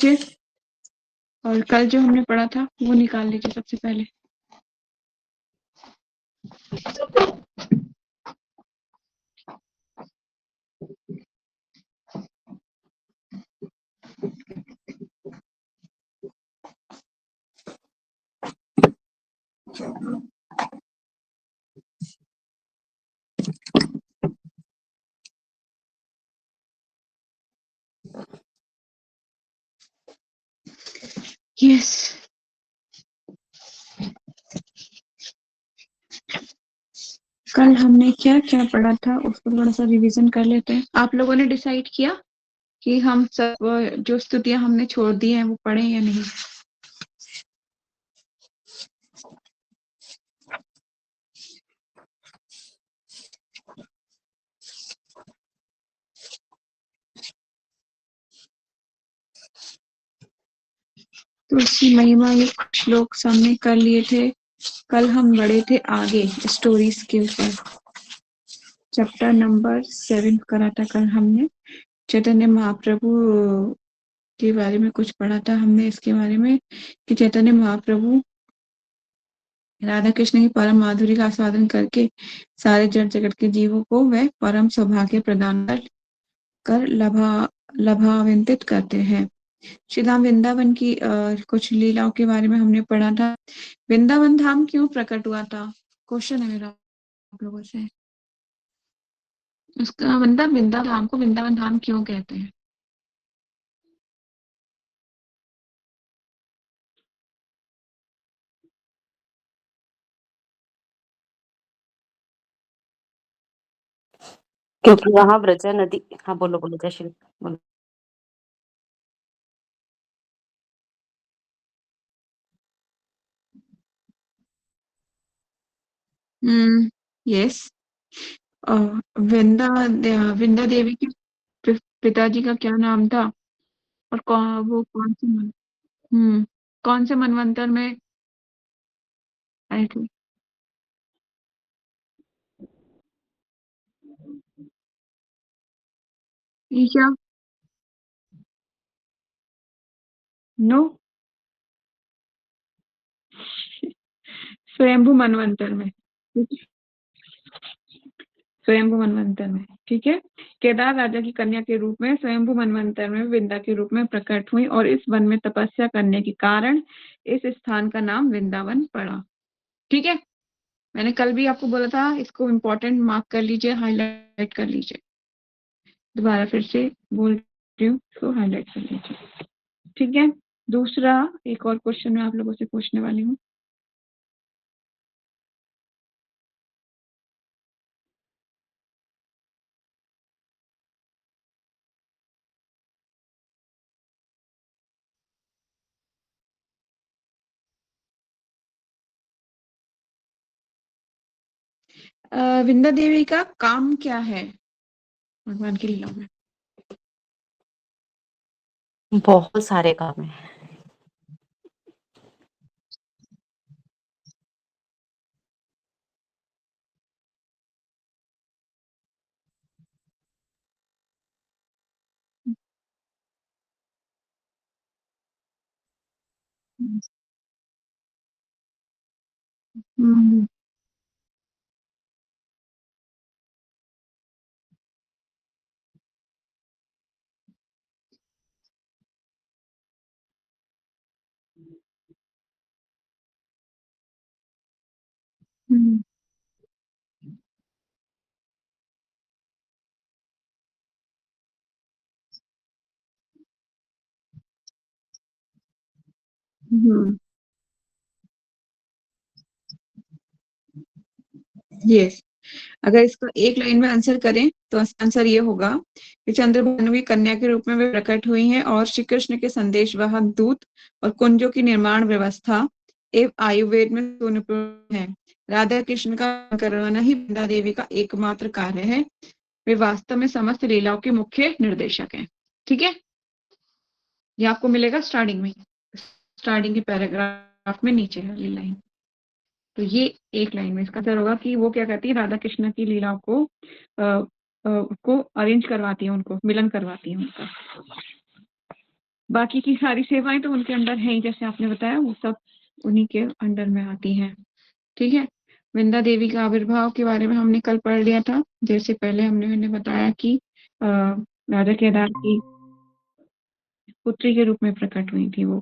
लीजिए और कल जो हमने पढ़ा था वो निकाल लीजिए सबसे पहले। यस, कल हमने क्या क्या पढ़ा था उसको थोड़ा सा रिवीजन कर लेते हैं। आप लोगों ने डिसाइड किया कि हम सब जो स्तुतियां हमने छोड़ दी हैं वो पढ़ें या नहीं? तो उसकी महिमा ये श्लोक सामने कर लिए थे। कल हम बढ़े थे आगे स्टोरीज के ऊपर। चैप्टर नंबर 7 करा था कल हमने। चैतन्य महाप्रभु के बारे में कुछ पढ़ा था हमने, इसके बारे में कि चैतन्य महाप्रभु राधा कृष्ण की परम माधुरी का आस्वादन करके सारे जड़ जगत के जीवों को वह परम सौभाग्य प्रदान कर लाभान्वित करते हैं। श्री धाम वृंदावन की कुछ लीलाओं के बारे में हमने पढ़ा था। वृंदावन धाम क्यों प्रकट हुआ था? क्वेश्चन है मेरा आप लोगों से। उसका मतलब वृंदावन धाम को वृंदावन धाम क्यों कहते हैं? क्योंकि वहां व्रजा नदी। हाँ बोलो बोलो जयश्री बोलो। यस। वृंदा देवी के पिताजी का क्या नाम था? और वो कौन से मनवंतर में आए थे? ईशा? नो, स्वयंभू मनवंतर में। स्वयंभू मनवंतर में, ठीक है। केदार राजा की कन्या के रूप में स्वयंभू मनवंतर में वृंदा के रूप में प्रकट हुई और इस वन में तपस्या करने के कारण इस स्थान का नाम वृंदावन पड़ा। ठीक है, मैंने कल भी आपको बोला था इसको इम्पोर्टेंट मार्क कर लीजिए, हाईलाइट कर लीजिए। दोबारा फिर से बोल रही हूँ, इसको हाईलाइट कर लीजिए। ठीक है, दूसरा एक और क्वेश्चन मैं आप लोगों से पूछने वाली हूँ। वृंदा देवी का काम क्या है भगवान की लीला में? बहुत सारे काम है। हम्म, हम्म, हम्म, यस। अगर इसको एक लाइन में आंसर करें तो आंसर ये होगा कि चंद्रभानु की कन्या के रूप में वे प्रकट हुई हैं और श्री कृष्ण के संदेश वाहक दूत और कुंजों की निर्माण व्यवस्था एवं आयुर्वेद में सुनिपुण है। राधा कृष्ण का करवाना ही वृंदा देवी का एकमात्र कार्य है। वे वास्तव में समस्त लीलाओं के मुख्य निर्देशक हैं। ठीक है, ये आपको मिलेगा स्टार्टिंग के पैराग्राफ में नीचे वाली लाइन। तो ये एक लाइन में इसका आंसर होगा कि वो क्या कहती है, राधा कृष्ण की लीलाओं को अरेंज करवाती है, उनको मिलन करवाती है उनका। बाकी की सारी सेवाएं तो उनके अंडर है ही, जैसे आपने बताया वो सब उन्हीं के अंडर में आती हैं। ठीक है। वृंदा देवी का आविर्भाव के बारे में हमने कल पढ़ लिया था। जैसे पहले हमने उन्हें बताया कि राजा केदार की पुत्री के रूप में प्रकट हुई थी वो।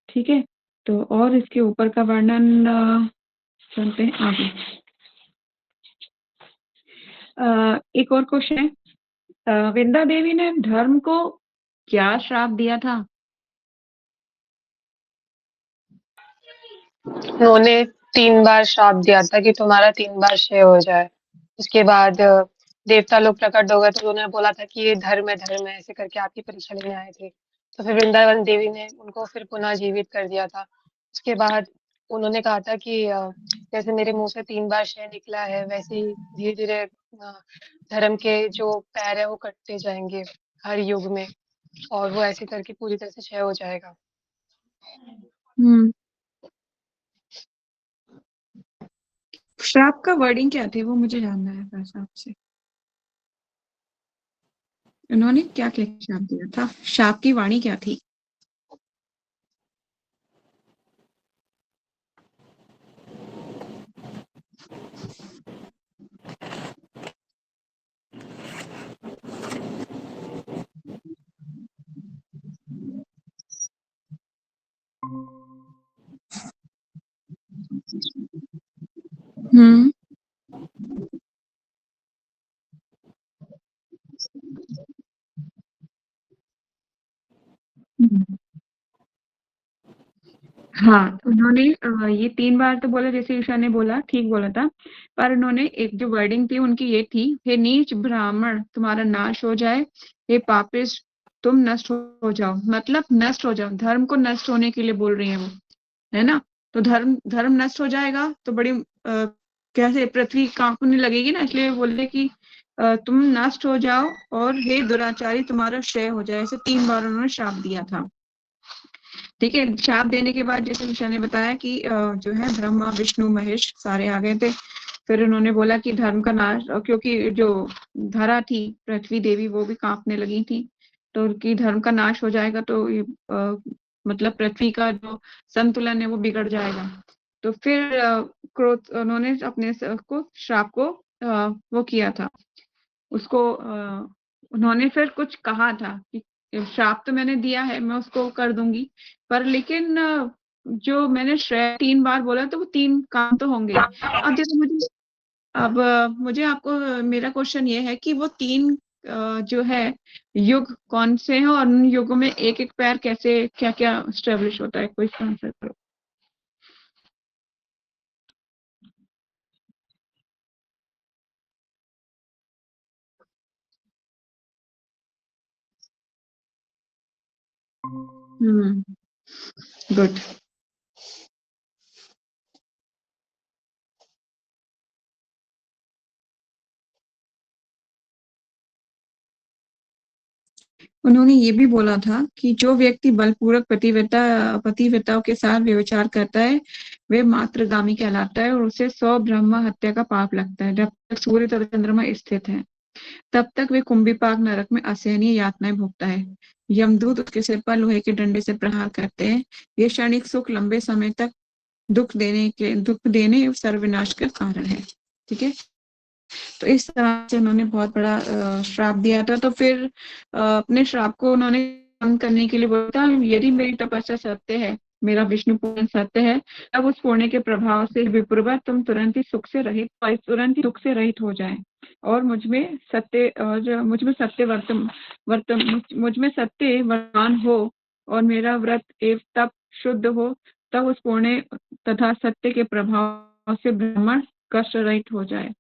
ठीक है। तो और इसके ऊपर का वर्णन सुनते हैं आगे। एक और क्वेश्चन है, वृंदा देवी ने धर्म को क्या श्राप दिया था? उन्होंने 3 बार श्राप दिया था कि तुम्हारा 3 बार क्षय हो जाए। उसके बाद देवता लोग प्रकट हो गए तो उन्होंने बोला था कि ये धर्म है, ऐसे करके आपकी परीक्षा लेने आए थे। तो फिर वृंदावन देवी ने उनको फिर पुनः जीवित कर दिया था। उसके बाद उन्होंने कहा था कि जैसे मेरे मुँह से 3 बार क्षय निकला है, वैसे ही धीरे-धीरे धर्म के जो पैर हैं वो कटते जाएँगे हर युग में, और वो ऐसे करके पूरी तरह से क्षय हो जाएगा। श्राप का वर्डिंग क्या थे वो मुझे जानना है बस आपसे। उन्होंने क्या क्या श्राप दिया था? श्राप की वाणी क्या थी? हम्म। हाँ, उन्होंने ये 3 बार तो बोला, जैसे ईशा ने बोला, ठीक बोला था। पर उन्होंने एक जो वर्डिंग थी उनकी ये थी, हे नीच ब्राह्मण तुम्हारा नाश हो जाए, हे पापिष्ट तुम नष्ट हो जाओ। मतलब नष्ट हो जाओ, धर्म को नष्ट होने के लिए बोल रही है वो, है ना। तो धर्म धर्म नष्ट हो जाएगा तो बड़ी कैसे पृथ्वी कांपने लगेगी ना, इसलिए बोले कि तुम नष्ट हो जाओ और हे दुराचारी तुम्हारा क्षय हो जाए। ऐसे 3 बार उन्होंने श्राप दिया था। ठीक है। श्राप देने के बाद जैसे ईशा ने बताया कि जो है ब्रह्मा विष्णु महेश सारे आ गए थे। फिर उन्होंने बोला कि धर्म का नाश, क्योंकि जो धरा थी पृथ्वी देवी वो भी कांपने लगी थी, तो उनकी धर्म का नाश हो जाएगा तो मतलब पृथ्वी का जो संतुलन है वो बिगड़ जाएगा। तो फिर क्रोध उन्होंने अपने को श्राप को वो किया था उसको, उन्होंने फिर कुछ कहा था कि श्राप तो मैंने दिया है, मैं उसको कर दूंगी, पर लेकिन जो मैंने श्रेय 3 बार बोला तो वो 3 काम तो होंगे। अब जैसे मुझे आपको मेरा क्वेश्चन ये है कि वो 3 जो है युग कौन से हैं और उन युगों में एक-एक पैर कैसे क्या-क्या एस्टेब्लिश होता है? कोई इसका आंसर करो। गुड। उन्होंने ये भी बोला था कि जो व्यक्ति बलपूर्वक पतिव्रताओं के साथ व्यभिचार करता है वे मातृगामी कहलाता है और उसे 100 ब्रह्म हत्या का पाप लगता है। जब तक सूर्य तथा चंद्रमा स्थित है तब तक वे कुंभीपाक नरक में असहनीय यातनाएं भोगता है। यमदूत उसके सिर पर लोहे के डंडे से प्रहार करते हैं। ये क्षणिक सुख लंबे समय तक दुख देने सर्वविनाश का कारण है। ठीक है। तो इस तरह से उन्होंने बहुत बड़ा श्राप दिया था। तो फिर अपने श्राप को उन्होंने कम करने के लिए बोला था, यदि मेरी तपस्या सत्य है, मेरा विष्णु पूजन सत्य है, तब उस पुण्य के प्रभाव से विप्रभा तुम तुरंत ही सुख से रहित हो जाए और मुझ में सत्य वर्तमान हो और मेरा व्रत एवं तप शुद्ध हो, तब उस पुण्य तथा सत्य के प्रभाव से ब्राह्मण कष्ट रहित हो जाए।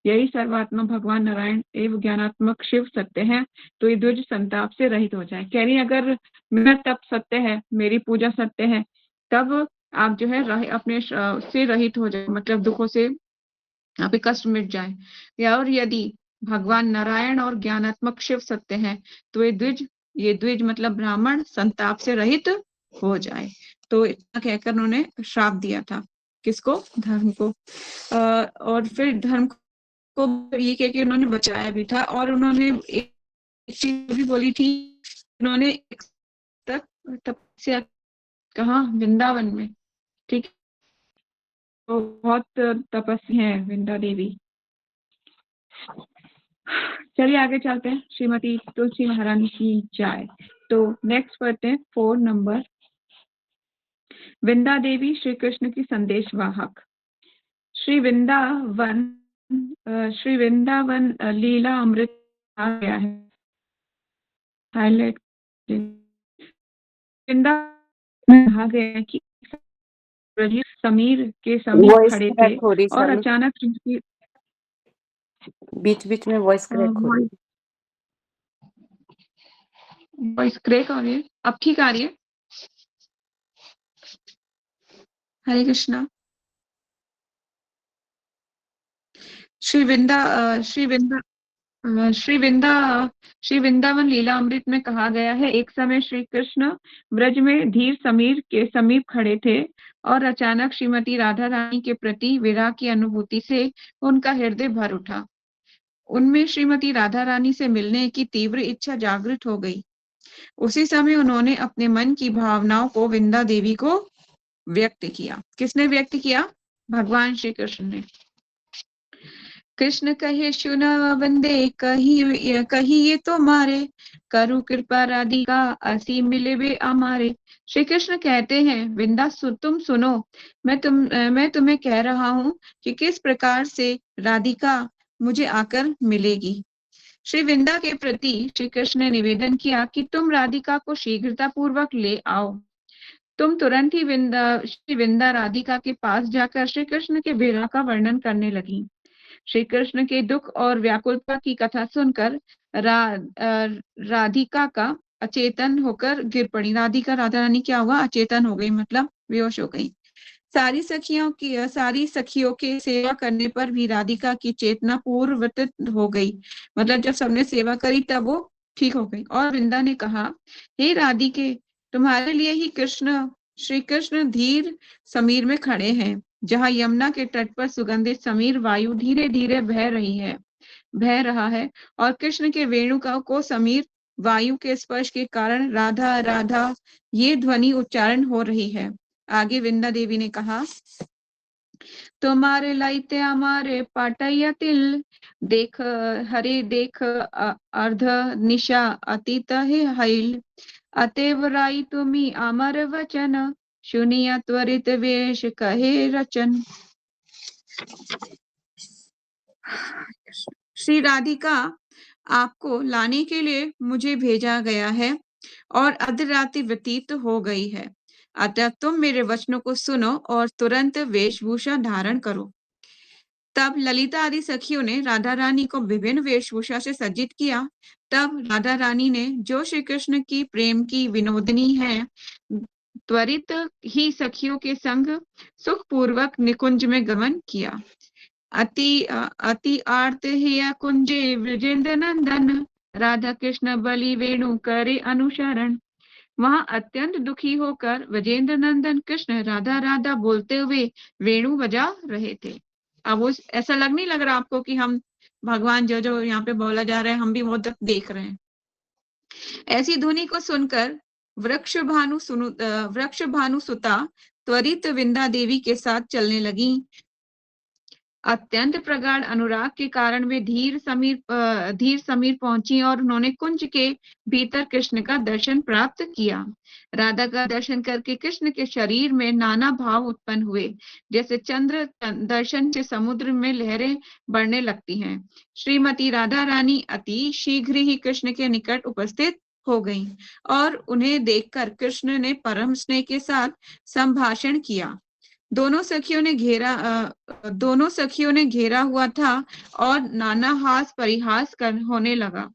यही सर्वात्मा भगवान नारायण एवं ज्ञानात्मक शिव सत्य है, तो ये द्विज संताप से रहित हो जाए। कह रही अगर मेरा तप सत्य है, मेरी पूजा सत्य है, तब आप जो है अपने से रहित हो जाए, मतलब दुखों से आपके कष्ट मिट जाए। या और यदि भगवान नारायण और ज्ञानात्मक शिव सत्य है, तो ये द्विज मतलब ब्राह्मण संताप से रहित हो जाए। तो इतना कहकर उन्होंने श्राप दिया था किसको? धर्म को। और फिर धर्म को ये कह के उन्होंने बचाया भी था। और उन्होंने एक चीज भी बोली थी, उन्होंने तक तपस्या कहाँ? वृंदावन में। ठीक है, तो बहुत तपस्वी हैं वृंदा देवी। चलिए आगे चलते हैं। श्रीमती तुलसी महारानी की जय। तो नेक्स्ट पढ़ते हैं 4 नंबर। वृंदा देवी श्री कृष्ण की संदेशवाहक। श्री वृंदावन लीला अमृत आ गया है। हाईलाइट वृंदा में कहा गया है कि समीर के समीप वॉइस खड़े थे क्रैक हो रही और स्वामी, अचानक उनकी बीच बीच में वॉइस क्रैक हो रही। वॉइस क्रैक हो रही है। अब ठीक आ रही है? हरे कृष्णा। श्री वृंदावन लीला अमृत में कहा गया है, एक समय श्री कृष्ण ब्रज में धीर समीर के समीप खड़े थे और अचानक श्रीमती राधा रानी के प्रति विरह की अनुभूति से उनका हृदय भर उठा। उनमें श्रीमती राधा रानी से मिलने की तीव्र इच्छा जागृत हो गई। उसी समय उन्होंने अपने मन की भावनाओं को वृंदा देवी को व्यक्त किया। किसने व्यक्त किया? भगवान श्री कृष्ण ने। कृष्ण कहे सुना बंदे, कहिए तो मारे, करु कृपा राधिका असी मिले वे अमारे। श्री कृष्ण कहते हैं, वृंदा तुम सुनो, मैं तुम्हें कह रहा हूँ कि किस प्रकार से राधिका मुझे आकर मिलेगी। श्री वृंदा के प्रति श्री कृष्ण ने निवेदन किया कि तुम राधिका को शीघ्रता पूर्वक ले आओ। तुम तुरंत ही श्री वृंदा राधिका के पास जाकर श्री कृष्ण के विरह का वर्णन करने लगी। श्री कृष्ण के दुख और व्याकुलता की कथा सुनकर राधिका का अचेतन होकर गिर पड़ी। राधिका राधा रानी क्या हुआ? अचेतन हो गई, मतलब बेहोश हो गई। सारी सखियों के सेवा करने पर भी राधिका की चेतना पूर्ववत हो गई, मतलब जब सबने सेवा करी तब वो ठीक हो गई। और वृंदा ने कहा, हे राधिके, तुम्हारे लिए ही श्री कृष्ण धीर समीर में खड़े हैं, जहाँ यमुना के तट पर सुगंधित समीर वायु धीरे धीरे बह रहा है और कृष्ण के वेणु को समीर वायु के स्पर्श के कारण राधा राधा ये ध्वनि उच्चारण हो रही है। आगे वृंदा देवी ने कहा, तुम्हारे लाइते हमारे पाटैया तिल, देख हरे देख अर्ध निशा अतीत है हईल, अतएव राई तुम्ही अमर वचन, सुनिया त्वरित वेश कहे रचन। श्री राधिका आपको लाने के लिए मुझे भेजा गया है और अर्धरात्रि व्यतीत हो गई है, अतः तुम मेरे वचनों को सुनो और तुरंत वेशभूषा धारण करो। तब ललिता आदि सखियों ने राधा रानी को विभिन्न वेशभूषा से सज्जित किया। तब राधा रानी ने, जो श्री कृष्ण की प्रेम की विनोदनी है, त्वरित ही सखियों के संग सुखपूर्वक निकुंज में गमन किया। अति आर्त हिया कुंजे ब्रजेंद्र नंदन, राधा कृष्ण बलि वेणु करे अनुसरण। वहां अत्यंत दुखी होकर ब्रजेंद्र नंदन कृष्ण राधा राधा बोलते हुए वेणु बजा रहे थे। अब उस ऐसा नहीं लग रहा आपको कि हम भगवान जो जो यहाँ पे बोला जा रहा है हम भी वो देख रहे हैं? ऐसी ध्वनि को सुनकर वृक्ष भानु सुता त्वरित वृंदा देवी के साथ चलने लगी। अत्यंत प्रगाढ़ अनुराग के कारण वे धीर समीर पहुंची और उन्होंने कुंज के भीतर कृष्ण का दर्शन प्राप्त किया। राधा का दर्शन करके कृष्ण के शरीर में नाना भाव उत्पन्न हुए, जैसे चंद्र दर्शन से समुद्र में लहरें बढ़ने लगती हैं। श्रीमती राधा रानी अति शीघ्र ही कृष्ण के निकट उपस्थित हो गईं और उन्हें देखकर कृष्ण ने परम स्नेह के साथ संभाषण किया। दोनों सखियों ने घेरा हुआ था और नाना हास परिहास होने लगा।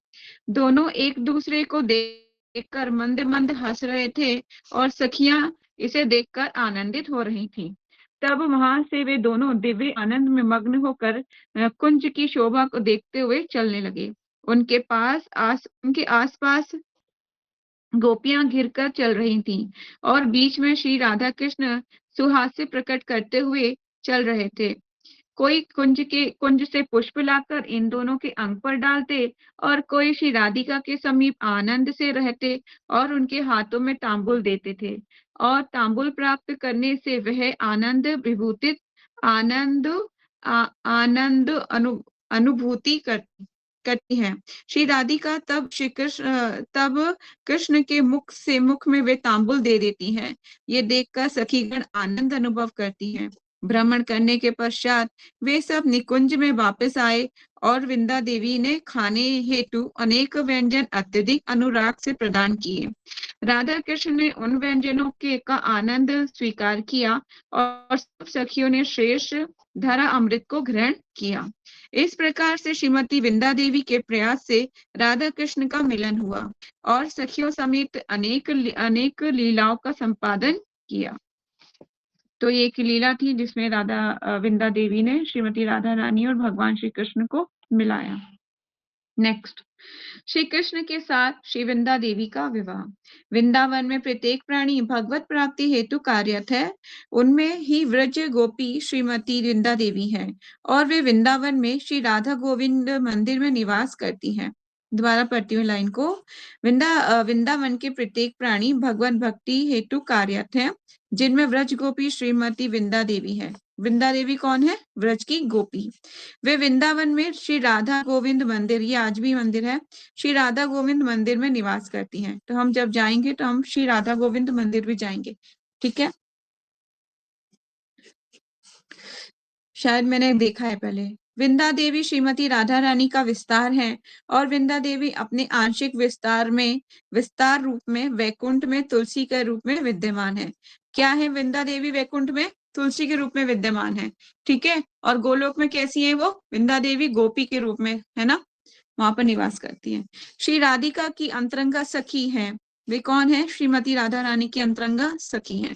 दोनों एक दूसरे को देखकर मंद मंद हंस रहे थे और सखियां इसे देखकर आनंदित हो रही थीं। तब वहां से वे दोनों दिव्य आनंद में मग्न होकर कुंज की शोभा को देखते हुए चलने लगे। उनके आसपास गोपियां घिरकर चल रही थीं और बीच में श्री राधा कृष्ण सुहास्य प्रकट करते हुए चल रहे थे। कोई कुंज से पुष्प लाकर इन दोनों के अंग पर डालते और कोई श्री राधिका के समीप आनंद से रहते और उनके हाथों में तांबुल देते थे और तांबुल प्राप्त करने से वह आनंद विभूतित आनंद आनंद अनुभूति करती है। श्री राधिका तब कृष्ण के मुख में वे तांबुल दे देती हैं। ये देखकर सखीगण आनंद अनुभव करती हैं। भ्रमण करने के पश्चात वे सब निकुंज में वापस आए और विंदा देवी ने खाने हेतु अनेक व्यंजन अत्यधिक अनुराग से प्रदान किए। राधा कृष्ण ने उन व्यंजनों का आनंद स्वीकार किया और सब सखियों ने श्रेष्ठ धरा अमृत को ग्रहण किया। इस प्रकार से श्रीमती विंदा देवी के प्रयास से राधा कृष्ण का मिलन हुआ और सखियों समेत अनेक लीलाओं का संपादन किया। तो ये एक लीला थी जिसमें विंदा देवी ने श्रीमती राधा रानी और भगवान श्री कृष्ण को मिलाया। नेक्स्ट, श्री कृष्ण के साथ श्री विंदा देवी का विवाह। वृंदावन में प्रत्येक प्राणी भगवत प्राप्ति हेतु कार्यरत है। उनमें ही व्रज गोपी श्रीमती विंदा देवी है और वे वृंदावन में श्री राधा गोविंद मंदिर में निवास करती हैं। दोबारा पढ़ती हूँ लाइन को। वृंदावन के प्रत्येक प्राणी भगवत भक्ति हेतु कार्यरत है, जिनमें व्रज गोपी श्रीमती विंदा देवी है। विंदा देवी कौन है? व्रज की गोपी। वे वृंदावन में श्री राधा गोविंद मंदिर, ये आज भी मंदिर है, श्री राधा गोविंद मंदिर में निवास करती हैं। तो हम जब जाएंगे तो हम श्री राधा गोविंद मंदिर भी जाएंगे, ठीक है? शायद मैंने देखा है पहले। विंदा देवी श्रीमती राधा रानी का विस्तार है और विंदा देवी अपने आंशिक विस्तार रूप में वैकुंठ में तुलसी के रूप में विद्यमान है। क्या है विंदा देवी? वैकुंठ में तुलसी के रूप में विद्यमान है, ठीक है? और गोलोक में कैसी है वो? विंदा देवी गोपी के रूप में, है ना, वहां पर निवास करती है। श्री राधिका की अंतरंगा सखी है। वे कौन है? श्रीमती राधा रानी की अंतरंगा सखी है।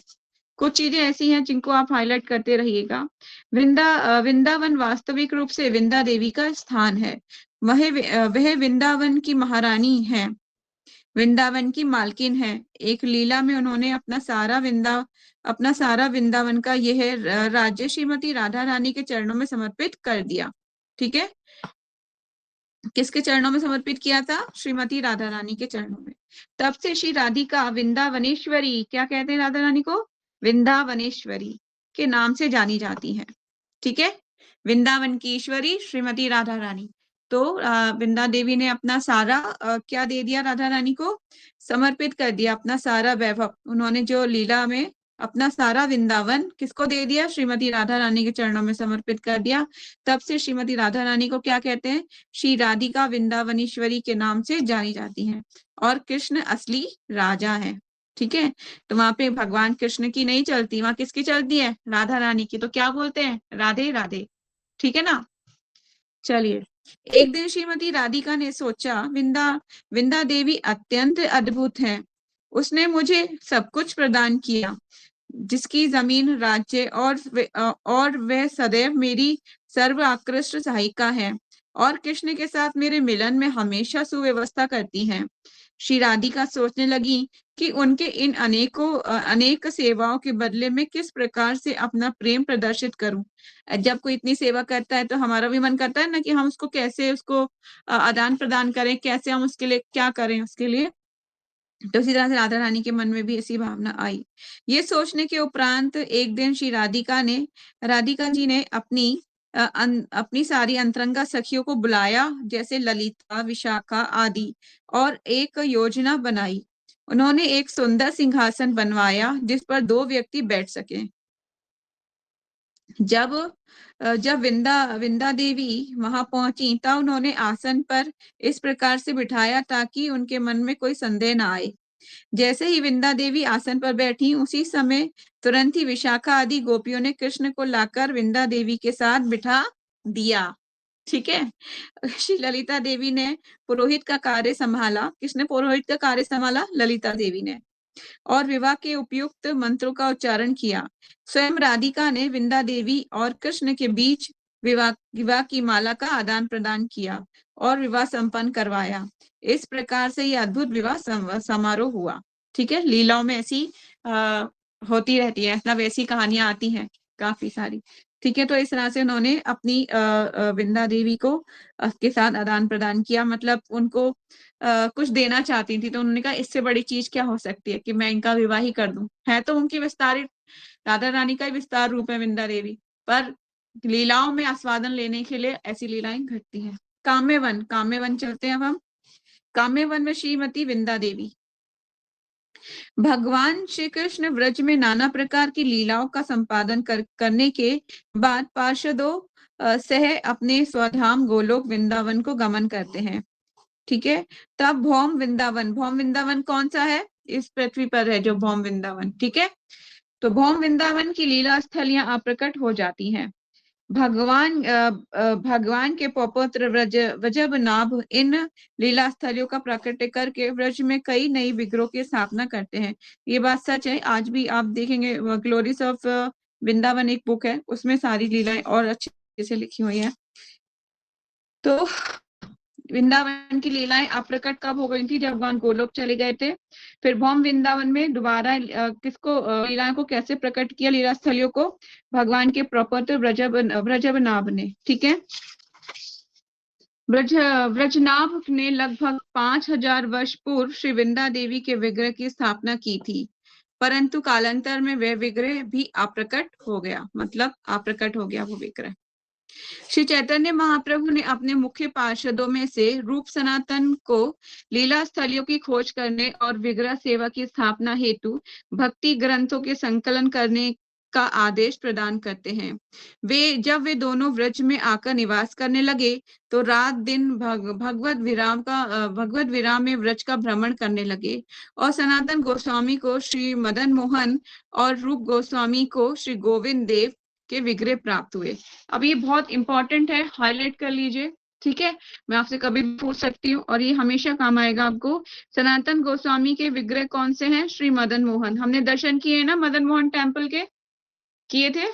कुछ चीजें ऐसी हैं जिनको आप हाईलाइट करते रहिएगा। वृंदावन वास्तविक रूप से विंदा देवी का स्थान है। वह वृंदावन की महारानी है, वृंदावन की मालकिन है। एक लीला में उन्होंने अपना सारा वृंदावन का यह राज्य श्रीमती राधा रानी के चरणों में समर्पित कर दिया, ठीक है? किसके चरणों में समर्पित किया था? श्रीमती राधा रानी के चरणों में। तब से श्री राधिका वृंदावनेश्वरी, क्या कहते हैं राधा रानी को? वृंदावनेश्वरी के नाम से जानी जाती है, ठीक है? वृंदावन की ईश्वरी श्रीमती राधा रानी। तो वृंदा देवी ने अपना सारा क्या दे दिया? राधा रानी को समर्पित कर दिया, अपना सारा वैभव। उन्होंने जो लीला में अपना सारा वृंदावन किसको दे दिया? श्रीमती राधा रानी के चरणों में समर्पित कर दिया। तब से श्रीमती राधा रानी को क्या कहते हैं? श्री राधिका वृंदावनेश्वरी के नाम से जानी जाती हैं। और कृष्ण असली राजा है, ठीक है? तो वहां पे भगवान कृष्ण की नहीं चलती, वहां किसकी चलती है? राधा रानी की। तो क्या बोलते हैं? राधे राधे, ठीक है ना? चलिए, एक दिन श्रीमती राधिका ने सोचा विंदा देवी अत्यंत अद्भुत है। उसने मुझे सब कुछ प्रदान किया, जिसकी जमीन, राज्य और वह सदैव मेरी सर्व आकृष्ट सहायिका है और कृष्ण के साथ मेरे मिलन में हमेशा सुव्यवस्था करती हैं। श्री राधिका सोचने लगी कि उनके इन अनेक सेवाओं के बदले में किस प्रकार से अपना प्रेम प्रदर्शित करूं। जब कोई इतनी सेवा करता है तो हमारा भी मन करता है ना कि हम उसको कैसे आदान प्रदान करें, कैसे हम उसके लिए क्या करें उसके लिए। तो इसी तरह से राधा रानी के मन में भी ऐसी भावना आई। ये सोचने के उपरांत एक दिन श्री राधिका जी ने अपनी सारी अंतरंगा सखियों को बुलाया, जैसे ललिता, विशाखा आदि, और एक योजना बनाई। उन्होंने एक सुंदर सिंहासन बनवाया जिस पर 2 व्यक्ति बैठ सके। जब विंदा देवी वहां पहुंची तब उन्होंने आसन पर इस प्रकार से बिठाया ताकि उनके मन में कोई संदेह न आए। जैसे ही विंदा देवी आसन पर बैठी, उसी समय तुरंत ही विशाखा आदि गोपियों ने कृष्ण को लाकर विंदा देवी के साथ बिठा दिया, ठीक है? श्री ललिता देवी ने पुरोहित का कार्य संभाला। किसने पुरोहित का कार्य संभाला? ललिता देवी ने। और विवाह के उपयुक्त मंत्रों का उच्चारण किया। स्वयं राधिका ने विंदा देवी और कृष्ण के बीच विवाह की माला का आदान प्रदान किया और विवाह संपन्न करवाया। इस प्रकार से यह अद्भुत विवाह समारोह हुआ, ठीक है? लीलाओं में ऐसी होती रहती है, मतलब ऐसी कहानियां आती हैं काफी सारी। ठीक है। तो इस तरह से उन्होंने अपनी विंदा देवी को के साथ आदान प्रदान किया, मतलब उनको कुछ देना चाहती थी, तो उन्होंने कहा इससे बड़ी चीज क्या हो सकती है कि मैं इनका विवाह ही कर दूं। है तो उनकी विस्तारित राधा रानी का ही विस्तार रूप है विंदा देवी, पर लीलाओं में आस्वादन लेने के लिए ऐसी लीलाएं घटती हैं। काम्यवन, काम्यवन चलते हैं अब हम। काम्यवन में श्रीमती विंदा देवी। भगवान श्री कृष्ण व्रज में नाना प्रकार की लीलाओं का संपादन करने के बाद पार्षदों सह अपने स्वधाम गोलोक वृंदावन को गमन करते हैं। ठीक है। तब भौम वृंदावन, भौम वृंदावन कौन सा है? इस पृथ्वी पर है जो भौम वृंदावन। ठीक है। तो भौम वृंदावन की लीला स्थलियां अप्रकट हो जाती हैं। भगवान के पौपुत्र वजब नाभ इन लीला स्थलियों का प्रकट करके व्रज में कई नई विग्रहों की स्थापना करते हैं। ये बात सच है, आज भी आप देखेंगे ग्लोरीज ऑफ वृंदावन एक बुक है, उसमें सारी लीलाएं और अच्छे से लिखी हुई है। तो वृंदावन की लीलाएं अप्रकट कब हो गई थी? जब भगवान गोलोक चले गए थे। फिर भौम वृंदावन में दोबारा किसको लीलाओं को कैसे प्रकट किया? लीला स्थलियों को भगवान के प्रपौत्र व्रजनाभ ने। ठीक है। व्रजनाभ ने लगभग 5000 वर्ष पूर्व श्री वृंदा देवी के विग्रह की स्थापना की थी, परंतु कालांतर में वह विग्रह भी अप्रकट हो गया, मतलब अप्रकट हो गया वो विग्रह। श्री चैतन्य महाप्रभु ने अपने मुख्य पार्षदों में से रूप सनातन को लीला स्थलियों की खोज करने और विग्रह सेवा की स्थापना हेतु भक्ति ग्रंथों के संकलन करने का आदेश प्रदान करते हैं। जब वे दोनों व्रज में आकर निवास करने लगे तो रात दिन भगवत विराम में व्रज का भ्रमण करने लगे और सनातन गोस्वामी को श्री मदन मोहन और रूप गोस्वामी को श्री गोविंद देव के विग्रह प्राप्त हुए। अब ये बहुत इंपॉर्टेंट है, हाईलाइट कर लीजिए। ठीक है। मैं आपसे कभी भी पूछ सकती हूँ और ये हमेशा काम आएगा आपको। सनातन गोस्वामी के विग्रह कौन से हैं? श्री मदन मोहन। हमने दर्शन किए ना मदन मोहन टेम्पल के, किए थे।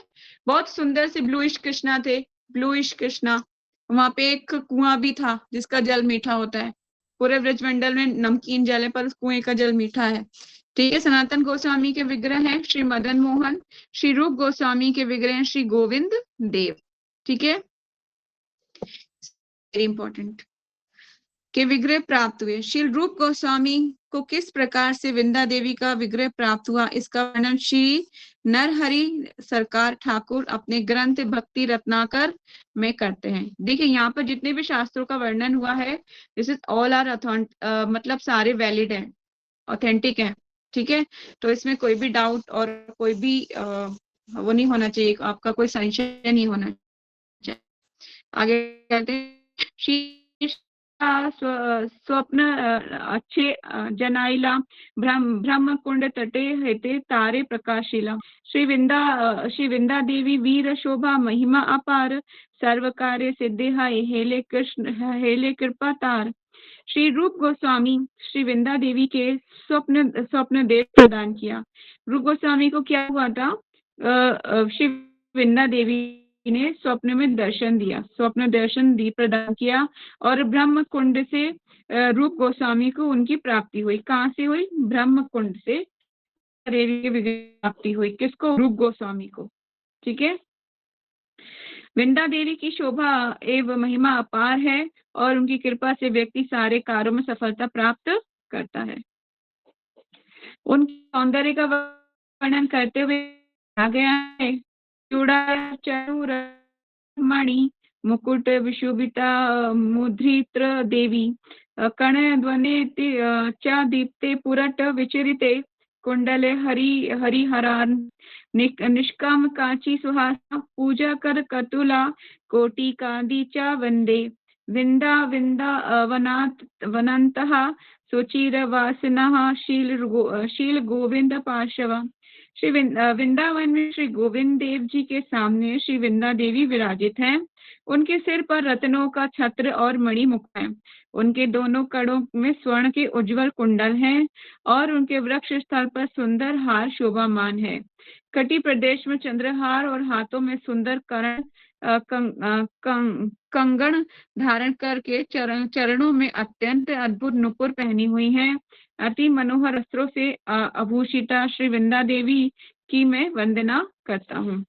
बहुत सुंदर से ब्लूइश कृष्णा थे, ब्लूइश कृष्णा। वहां पे एक कुआं भी था जिसका जल मीठा होता है। पूरे ब्रजमंडल में नमकीन जल है पर उस कुएं का जल मीठा है। ठीक है। सनातन गोस्वामी के विग्रह हैं श्री मदन मोहन। श्री रूप गोस्वामी के विग्रह हैं श्री गोविंद देव। ठीक है। Very important. के विग्रह प्राप्त हुए। श्री रूप गोस्वामी को किस प्रकार से वृंदा देवी का विग्रह प्राप्त हुआ, इसका वर्णन श्री नरहरि सरकार ठाकुर अपने ग्रंथ भक्ति रत्नाकर में करते हैं। देखिए यहाँ पर जितने भी शास्त्रों का वर्णन हुआ है, दिस इज ऑल आर मतलब सारे वैलिड हैं, ऑथेंटिक हैं। ठीक है। तो इसमें कोई भी डाउट और कोई भी वो नहीं होना चाहिए, आपका कोई संशय नहीं होना चाहिए। आगे कहते हैं श्री स्वप्न अच्छे जनाइला ब्रह्म कुंड तटे हेते तारे प्रकाशिला। श्री विंदा देवी वीर शोभा महिमा अपार सर्व कार्य सिद्धि हेले कृष्ण हेले कृपा तार। श्री रूप गोस्वामी श्री विंदा देवी के स्वप्न देव प्रदान किया। रूप गोस्वामी को क्या हुआ था? श्री विंदा देवी ने स्वप्न में दर्शन दिया, स्वप्न दर्शन प्रदान किया और ब्रह्म कुंड से रूप गोस्वामी को उनकी प्राप्ति हुई। कहाँ से हुई? ब्रह्म कुंड से देवी की प्राप्ति हुई। किसको? रूप गोस्वामी को। ठीक है। विंदा देवी की शोभा एवं महिमा अपार है और उनकी कृपा से व्यक्ति सारे कार्यों में सफलता प्राप्त करता है। उनके सौंदर्य का वर्णन करते हुए आ गया है चूड़ा चारु मणि मुकुट विशोभिता मुद्रित्र देवी कण ध्वनि च दीप्ते पुरट विचरिते कुंडले हरिहरान निष्काम कांची सुहासा पूजा कर कतुला कोटि कांदी चा वंदे विंदा वनंतः सुचिर वासना शील गोविंद पार्श्व। श्री वृंदावन में श्री गोविंद देव जी के सामने श्री वृंदा देवी विराजित हैं। उनके सिर पर रत्नों का छत्र और मणि मुकुट है। उनके दोनों कड़ों में स्वर्ण के उज्जवल कुंडल हैं और उनके वृक्ष स्थल पर सुंदर हार शोभामान है। कटी प्रदेश में चंद्रहार और हाथों में सुंदर कंगन धारण करके चरणों में अत्यंत अद्भुत नुपुर पहनी हुई हैं। अति मनोहर वस्त्रों से आभूषिता श्री वृंदा देवी की मैं वंदना करता हूँ।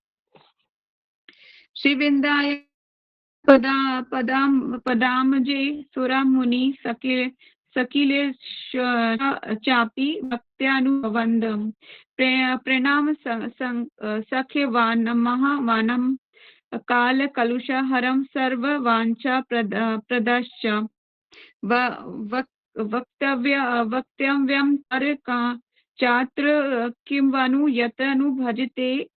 श्रीविंदाय पदामजे सुरा मुनि सकिले चापि भक्त्यानुवन्दम् प्रणाम सख्यवानम काल कलुषहरं सर्ववांछा प्रदश्च वक्तव्यं चात्र किं वनु यतनु भजते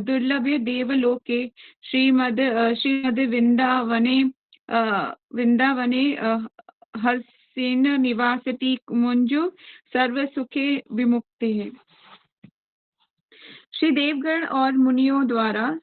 दुर्लभे देवलोके श्रीमद् विंदावने हर्षेण निवासति मुंजु सर्वसुखे विमुक्ते है। श्री देवगण और मुनियों द्वारा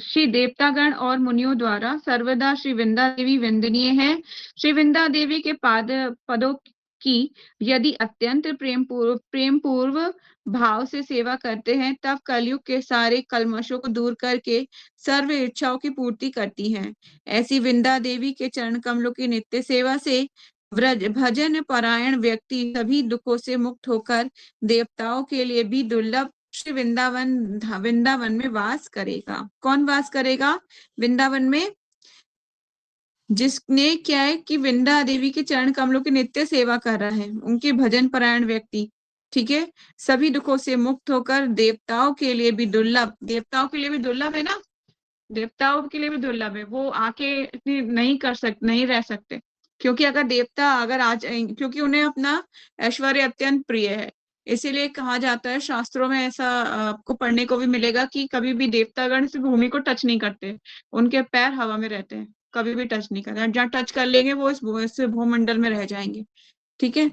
श्री देवतागण और मुनियों द्वारा सर्वदा श्री विंदा देवी वंदनीय है। श्री विंदा देवी के पदों की यदि अत्यंत प्रेम पूर्व भाव से सेवा करते हैं तब कलयुग के सारे कलमशों को दूर करके सर्व इच्छाओं की पूर्ति करती हैं। ऐसी विंदा देवी के चरण कमलों की नित्य सेवा से भजन परायण व्यक्ति सभी दुखों से मुक्त होकर देवताओं के लिए भी दुर्लभ श्री वृंदावन में वास करेगा। कौन वास करेगा वृंदावन में? जिसने क्या है कि वृंदा देवी के चरण कमलों की नित्य सेवा कर रहा है, उनके भजन परायण व्यक्ति, ठीक है, सभी दुखों से मुक्त होकर देवताओं के लिए भी दुर्लभ, देवताओं के लिए भी दुर्लभ है ना, देवताओं के लिए भी दुर्लभ है, वो आके नहीं कर सकते, नहीं रह सकते, क्योंकि अगर देवता अगर आज, क्योंकि उन्हें अपना ऐश्वर्य अत्यंत प्रिय है, इसीलिए कहा जाता है शास्त्रों में, ऐसा आपको पढ़ने को भी मिलेगा कि कभी भी देवतागण इस भूमि को टच नहीं करते, उनके पैर हवा में रहते हैं, कभी भी टच नहीं करते, जहाँ टच कर लेंगे वो इस भूमंडल में रह जाएंगे, ठीक है।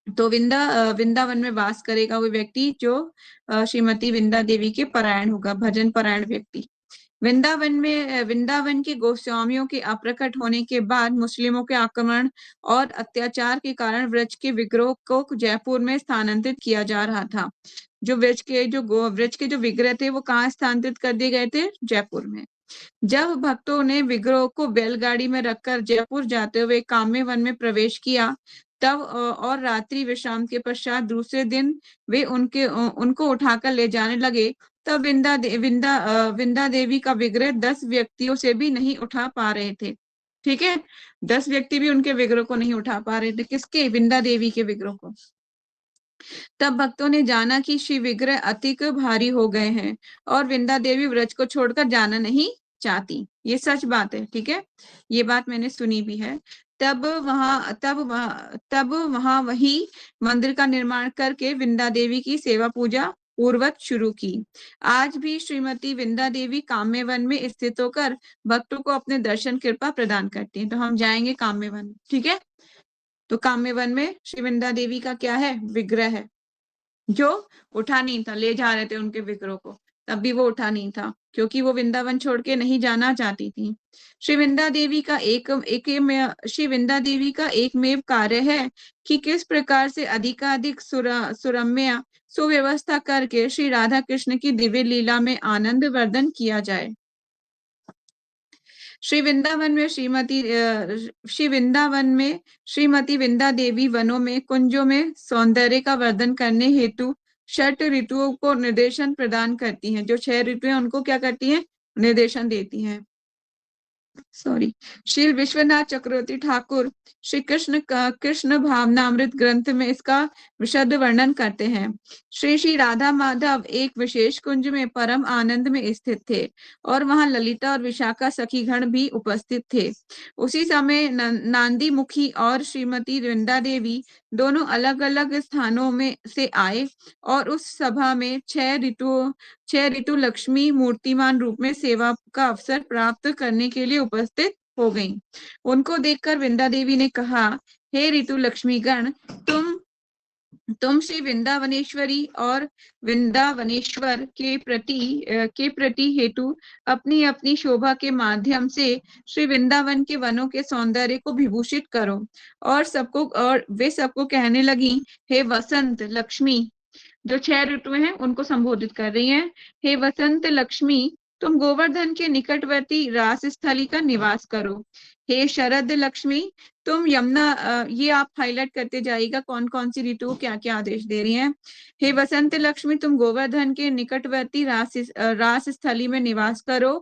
तो वृंदावन में वास करेगा वो व्यक्ति जो श्रीमती विंदा देवी के परायण होगा, भजन परायण व्यक्ति। वृंदावन के गोस्वामियों के अप्रकट होने के बाद मुस्लिमों के आक्रमण और अत्याचार के कारण व्रज के विग्रह को जयपुर में स्थानांतरित किया जा रहा था। जो व्रज के जो विग्रह थे वो कहाँ स्थानांतरित कर दिए गए थे? जयपुर में। जब भक्तों ने विग्रह को बैलगाड़ी में रखकर जयपुर जाते हुए काम्य वन में प्रवेश किया तब और रात्रि विश्राम के पश्चात दूसरे दिन वे उनको उठाकर ले जाने लगे, तब विंदा देवी का विग्रह 10 व्यक्तियों से भी नहीं उठा पा रहे थे, ठीक है, 10 व्यक्ति भी उनके विग्रह को नहीं उठा पा रहे थे। किसके? विंदा देवी के विग्रह को। तब भक्तों ने जाना कि श्री विग्रह अधिक भारी हो गए हैं और विंदा देवी व्रज को छोड़कर जाना नहीं चाहती। ये सच बात है, ठीक है, ये बात मैंने सुनी भी है। तब वहां वही मंदिर का निर्माण करके विंदा देवी की सेवा पूजा पूर्वक शुरू की। आज भी श्रीमती विंदा देवी काम्य वन में स्थित होकर भक्तों को अपने दर्शन कृपा प्रदान करती हैं। तो हम जाएंगे काम्य वन, ठीक है। तो काम्य वन में श्री विंदा देवी का क्या है? विग्रह है, जो उठा नहीं था, ले जा रहे थे उनके विग्रह को, तब भी वो उठा नहीं था क्योंकि वो वृंदावन छोड़ के नहीं जाना चाहती थी। श्री विंदा देवी का एकमेव कार्य है कि किस प्रकार से अधिकाधिक सुरम्य सुव्यवस्था करके श्री राधा कृष्ण की दिव्य लीला में आनंद वर्धन किया जाए। श्री वृंदावन में श्रीमती विंदा देवी वनों में कुंजों में सौंदर्य का वर्धन करने हेतु 6 ऋतुओं को निर्देशन प्रदान करती हैं। जो 6 ऋतु हैं उनको क्या करती हैं? निर्देशन देती हैं। श्री विश्वनाथ चक्रवर्ती ठाकुर श्री कृष्ण भावनामृत ग्रंथ में इसका विशद वर्णन करते हैं। श्री राधा माधव एक विशेष कुंज में परम आनंद में स्थित थे और वहां ललिता और विशाखा सखीगण भी उपस्थित थे। उसी समय नांदी मुखी और श्रीमती वृंदा देवी दोनों अलग अलग स्थानों में से आए और उस सभा में 6 ऋतु लक्ष्मी मूर्तिमान रूप में सेवा का अवसर प्राप्त करने के लिए उपस्थित हो गईं। उनको देखकर वृंदा देवी ने कहा, हे ऋतु लक्ष्मी गण, तुम श्री वृंदावनेश्वरी और वृंदावनेश्वर के प्रति हेतु अपनी अपनी शोभा के माध्यम से श्री वृंदावन के वनों के सौंदर्य को विभूषित करो। और वे सबको कहने लगी, हे वसंत लक्ष्मी, जो 6 ऋतु हैं उनको संबोधित कर रही हैं, हे वसंत लक्ष्मी, तुम गोवर्धन के निकटवर्ती रास स्थली का निवास करो। हे शरद लक्ष्मी, तुम यमुना, ये आप हाईलाइट करते जाइएगा कौन कौन सी ऋतु क्या क्या आदेश दे रही हैं। हे वसंत लक्ष्मी, तुम गोवर्धन के निकटवर्ती रास स्थली में निवास करो।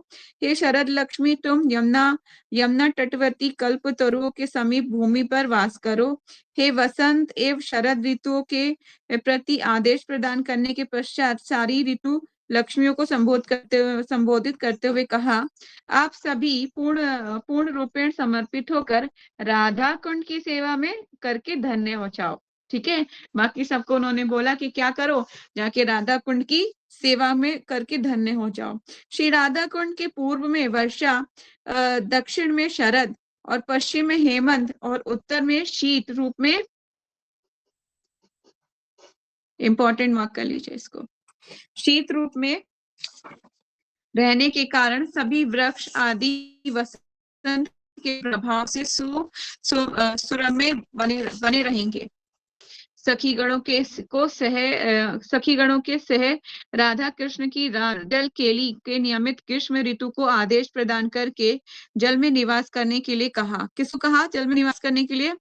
हे शरद लक्ष्मी, तुम यमुना तटवर्ती कल्प तरुओं के समीप भूमि पर वास करो। हे वसंत एवं शरद ऋतुओं के प्रति आदेश प्रदान करने के पश्चात सारी ऋतु लक्ष्मियों को संबोधित करते हुए कहा, आप सभी पूर्ण रूपेण समर्पित होकर राधा कुंड की सेवा में करके धन्य हो जाओ। ठीक है, बाकी सबको उन्होंने बोला कि क्या करो, जाके राधा कुंड की सेवा में करके धन्य हो जाओ। श्री राधा कुंड के पूर्व में वर्षा, दक्षिण में शरद और पश्चिम में हेमंत और उत्तर में शीत रूप में, इंपॉर्टेंट मार्क कर लीजिए इसको, शीत रूप में रहने के कारण सभी वृक्ष आदि वसंत के प्रभाव से सुरम्य बने रहेंगे। सखीगणों के सह राधा कृष्ण की जल केली के नियमित ग्रीष्म ऋतु को आदेश प्रदान करके जल में निवास करने के लिए कहा। किसको कहा जल में निवास करने के लिए?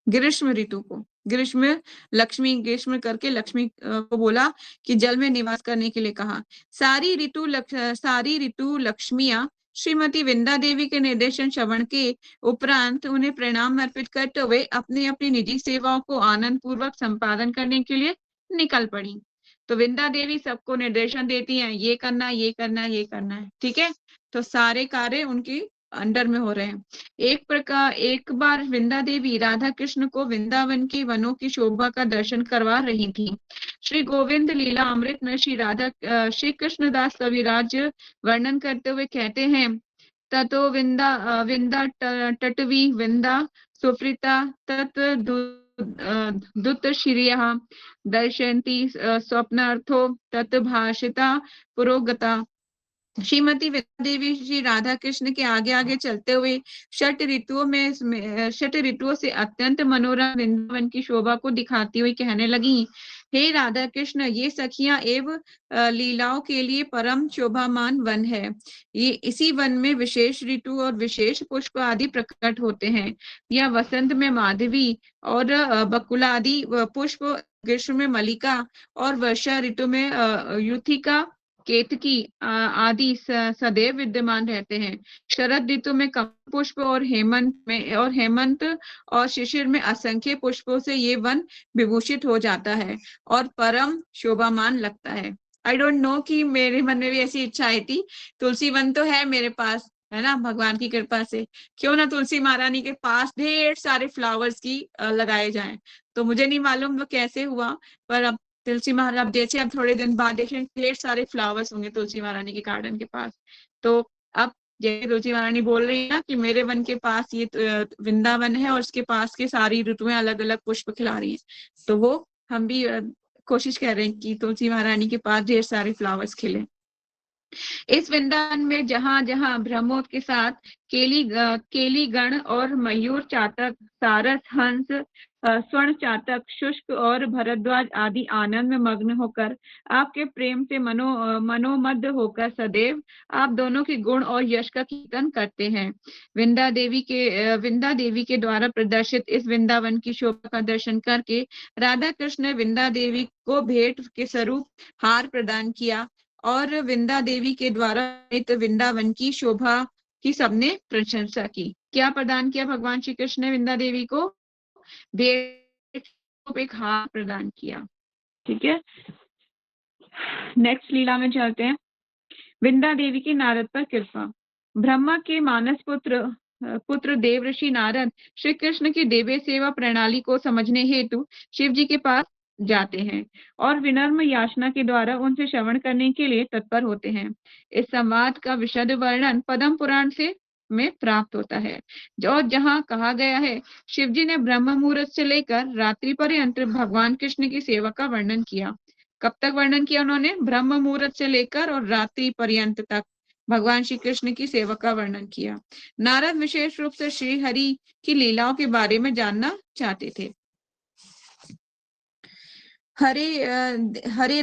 ग्रीष्म ऋतु को। ग्रीष्म करके लक्ष्मी को बोला कि जल में निवास करने के लिए कहा। सारी ऋतु लक्ष्मियां श्रीमती विंदा देवी के निर्देशन श्रवण के उपरांत उन्हें प्रणाम अर्पित करते हुए अपनी अपनी निजी सेवाओं को आनंद पूर्वक संपादन करने के लिए निकल पड़ी। तो विंदा देवी सबको निर्देशन देती हैं, ये करना है, ये करना है, ये करना है। ठीक है, तो सारे कार्य उनकी अंडर में हो रहे हैं। एक बार विंदा देवी राधा कृष्ण को वृंदावन के वनों की शोभा का दर्शन करवा रही थी। श्री गोविंद लीला अमृत में श्री कृष्णदास कविराज वर्णन करते हुए कहते हैं, ततो विंदा टटवी विंदा सुप्रीता तत् दुत श्रियः दर्शयन्ती स्वप्नार्थो तत् भाषिता पुरोगता। श्रीमती विद्या देवी श्री राधा कृष्ण के आगे आगे चलते हुए षट ऋतुओं से अत्यंत मनोरम वृंदावन की शोभा को दिखाती हुई कहने लगी, हे राधा कृष्ण, ये सखियां एवं लीलाओं के लिए परम शोभामान वन है। ये इसी वन में विशेष ऋतु और विशेष पुष्प आदि प्रकट होते हैं। यह वसंत में माधवी और बकुला आदि पुष्प, ग्रीष्म में मलिका और वर्षा ऋतु में युथिका, केतकी आदि सदैव विद्यमान रहते हैं। शरद ऋतु में कमल पुष्प और हेमंत और शिशिर में असंख्य पुष्पों से ये वन विभूषित हो जाता है और परम शोभामान लगता है। आई डोंट नो कि मेरे मन में भी ऐसी इच्छा आई थी। तुलसी वन तो है मेरे पास, है ना, भगवान की कृपा से, क्यों ना तुलसी महारानी के पास ढेर सारे फ्लावर्स की लगाए जाएं। तो मुझे नहीं मालूम वो कैसे हुआ, पर अब तुलसी महाराज जैसे अब थोड़े दिन बाद देखें ढेर सारे फ्लावर्स होंगे तुलसी महारानी के गार्डन के पास। तो अब जैसे तुलसी महारानी बोल रही है ना कि मेरे वन के पास ये वृंदावन है और उसके पास के सारी ऋतुएं अलग अलग पुष्प खिला रही हैं, तो वो हम भी कोशिश कर रहे हैं कि तुलसी महारानी के पास ढेर सारे फ्लावर्स खिले। इस वृंदावन में जहां जहां ब्रह्मों के साथ केली गण और मयूर चातक, सारस, हंस, स्वर्ण चातक, शुष्क और भरद्वाज आदि आनंद में मग्न होकर आपके प्रेम से मनोमद होकर सदैव आप दोनों के गुण और यश का कीर्तन करते हैं। विंदा देवी के द्वारा प्रदर्शित इस वृंदावन की शोभा का दर्शन करके राधा कृष्ण ने विंदा देवी को भेंट के स्वरूप हार प्रदान किया और विंदा देवी के द्वारा वृंदावन की शोभा की सबने प्रशंसा की। क्या प्रदान किया भगवान श्री कृष्ण ने विंदा देवी को? भेंट एक हार प्रदान किया। ठीक है, नेक्स्ट लीला में चलते हैं। विंदा देवी की नारद पर कृपा। ब्रह्मा के मानस पुत्र देवर्षि नारद श्री कृष्ण की देवी सेवा प्रणाली को समझने हेतु शिव जी के पास जाते हैं और विनम्र याचना के द्वारा उनसे श्रवण करने के लिए तत्पर होते हैं। इस संवाद का विशद वर्णन पद्म पुराण में प्राप्त होता है, और जहाँ कहा गया है, शिव जी ने ब्रह्म मुहूर्त से लेकर रात्रि पर्यंत भगवान कृष्ण की सेवा का वर्णन किया। कब तक वर्णन किया उन्होंने? ब्रह्म मुहूर्त से लेकर और रात्रि पर्यंत तक भगवान श्री कृष्ण की सेवा का वर्णन किया। नारद विशेष रूप से श्री हरि की लीलाओं के बारे में जानना चाहते थे। हरे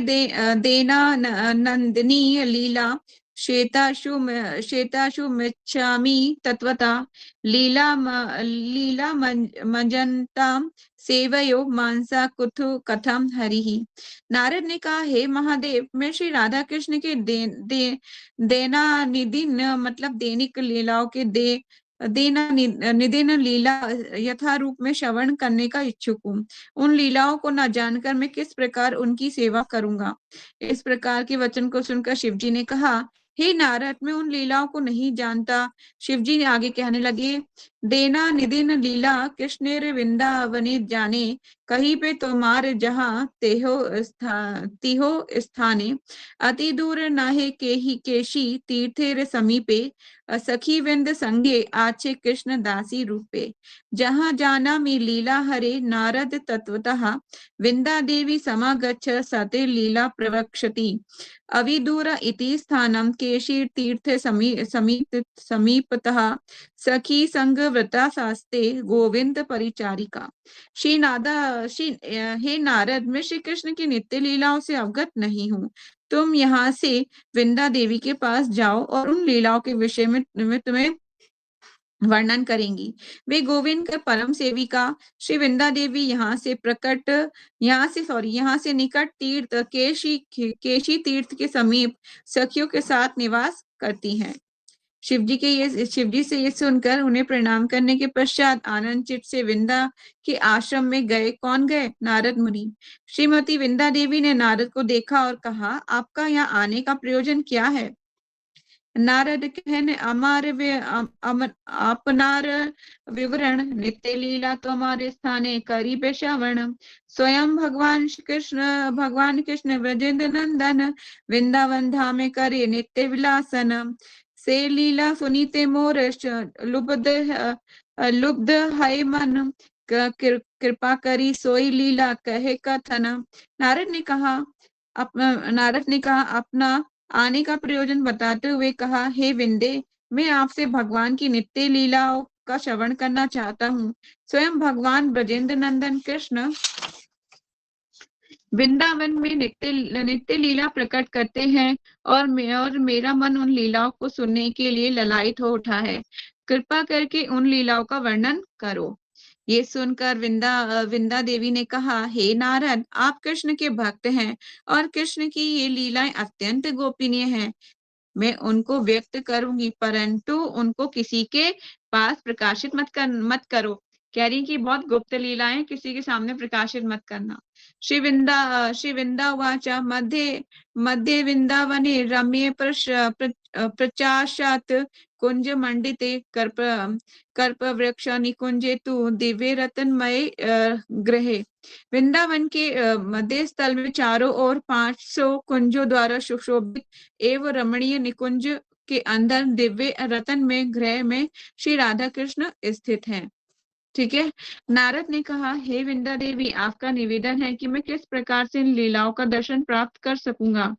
देना नंदिनी लीला श्वेताशु मिच्छामि तत्वता लीला मंजंताम सेवयो मानसा कुथु कथम हरिहि। नारद ने कहा, हे महादेव, मैं श्री राधा कृष्ण के देना निधि मतलब दैनिक लीलाओं के देना निदिन लीला यथा रूप में श्रवण करने का इच्छुक हूँ। उन लीलाओं को न जानकर मैं किस प्रकार उनकी सेवा करूंगा। इस प्रकार के वचन को सुनकर शिवजी ने कहा, हे नारद, मैं उन लीलाओं को नहीं जानता। शिवजी ने आगे कहने लगे, देना निदिन लीला कृष्णेर वृंदावने जाने, कहीं पे तुम्हार जहाँ तिहो स्थाने, अति दूर नाहे केशी तीर्थेर समीपे, सखी वृंद संगे आचे कृष्ण दासी रूपे। जहाँ जाना मी लीला हरे नारद तत्वतः, विंदा देवी समागच्छ सते लीला प्रवक्षति। अविदूर इति स्थानं केशी तीर्थ समीपतः, सखी संग व्रता शास्ते गोविंद परिचारिका। हे नारद, मैं श्री कृष्ण की नित्य लीलाओं से अवगत नहीं हूँ। तुम यहाँ से वृंदा देवी के पास जाओ और उन लीलाओं के विषय में तुम्हें वर्णन करेंगी। वे गोविंद का परम सेविका श्री वृंदा देवी यहाँ से निकट तीर्थ केशी तीर्थ के समीप सखियों के साथ निवास करती हैं। शिवजी से ये सुनकर उन्हें प्रणाम करने के पश्चात आनंद चित्त से वृंदा के आश्रम में गए। कौन गए? नारद मुनि। श्रीमती वृंदा देवी ने नारद को देखा और कहा, आपका यहाँ आने का प्रयोजन क्या है? नारद कहने, अपनार विवरण नित्य लीला तुम्हारे स्थाने करी श्रवण। स्वयं भगवान कृष्ण ब्रजेंद्र नंदन वृंदावन धामे करे नित्य विलासन। से लीला सुनीते मोर लुब्ध है मन, कृपा करी सोई लीला कहे कथन। नारद ने कहा अपना आने का प्रयोजन बताते हुए कहा, हे विंदे, मैं आपसे भगवान की नित्य लीलाओं का श्रवण करना चाहता हूँ। स्वयं भगवान ब्रजेंद्र नंदन कृष्ण वृंदावन में नित्य लीला प्रकट करते हैं और मेरा मन उन लीलाओं को सुनने के लिए ललायित हो उठा है। कृपा करके उन लीलाओं का वर्णन करो। ये सुनकर विंदा देवी ने कहा, हे नारद, आप कृष्ण के भक्त हैं और कृष्ण की ये लीलाएं अत्यंत गोपनीय हैं। मैं उनको व्यक्त करूंगी, परंतु उनको किसी के पास प्रकाशित मत करो। कह रही कि बहुत गुप्त लीलाएं, किसी के सामने प्रकाशित मत करना। श्री विंदा उवाच, मध्ये वृंदावने रम्ये प्रचाशात कुंज मंडिते कर्प वृक्ष निकुंजे तु दिव्य रत्नमय गृहे। वृंदावन के मध्य स्थल में चारों ओर 500 कुंजों द्वारा सुशोभित एवं रमणीय निकुंज के अंदर दिव्य रतन में गृह में श्री राधा कृष्ण स्थित हैं। ठीक है। नारद ने कहा, हे वृंदा देवी, आपका निवेदन है कि मैं किस प्रकार से इन लीलाओं का दर्शन प्राप्त कर सकूंगा।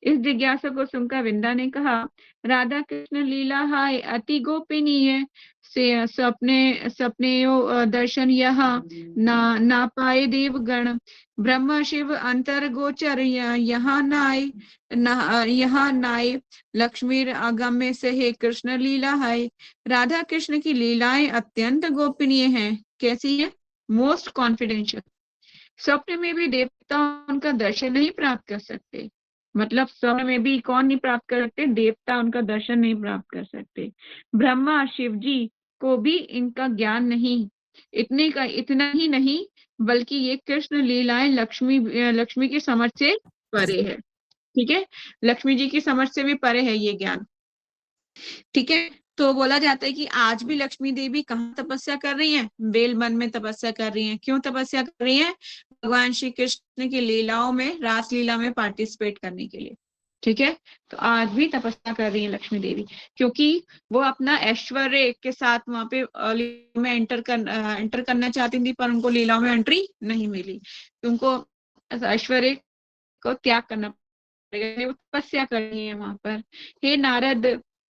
इस जिज्ञासा को सुनकर वृंदा ने कहा, राधा कृष्ण लीला हाय अति गोपनीय से सपने दर्शन यहाँ ना पाए देवगण। ब्रह्म शिव अंतर गोचर यहाँ नाय लक्ष्मी अगम्य से हे कृष्ण लीला है। राधा कृष्ण की लीलाएं अत्यंत गोपनीय हैं। कैसी है? Most confidential. स्वप्न में भी देवता उनका दर्शन नहीं प्राप्त कर सकते। मतलब स्वप्न में भी कौन नहीं प्राप्त कर सकते? देवता उनका दर्शन नहीं प्राप्त कर सकते। ब्रह्मा शिव जी को भी इनका ज्ञान नहीं। इतना ही नहीं, बल्कि ये कृष्ण लीलाएं लक्ष्मी की समझ से परे है। ठीक है, लक्ष्मी जी की समझ से भी परे है ये ज्ञान। ठीक है, तो बोला जाता है कि आज भी लक्ष्मी देवी कहाँ तपस्या कर रही हैं? बेलवन में तपस्या कर रही हैं। क्यों तपस्या कर रही हैं? भगवान श्री कृष्ण की लीलाओं में, रासलीला में पार्टिसिपेट करने के लिए। ठीक है, तो आज भी तपस्या कर रही है लक्ष्मी देवी, क्योंकि वो अपना ऐश्वर्य के साथ वहां पे में एंटर करना चाहती थी, पर उनको लीलाओं में एंट्री नहीं मिली। उनको ऐश्वर्य को त्याग करना पड़ेगा, वो तपस्या कर रही है वहां पर। हे नारद,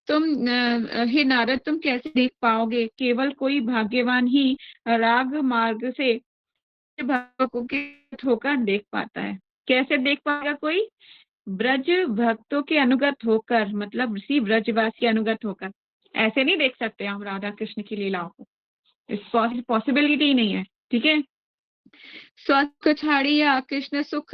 तुम कैसे देख पाओगे? केवल कोई भाग्यवान ही राग मार्ग से भक्तों के होकर देख पाता है। कैसे देख पाएगा कोई? ब्रज भक्तों के अनुगत होकर, मतलब ऋषि ब्रजवासी के अनुगत होकर। ऐसे नहीं देख सकते हम राधा कृष्ण की लीलाओं को, इस पॉसिबिलिटी ही नहीं है। ठीक है। स्वसुख छाड़िया कृष्ण सुख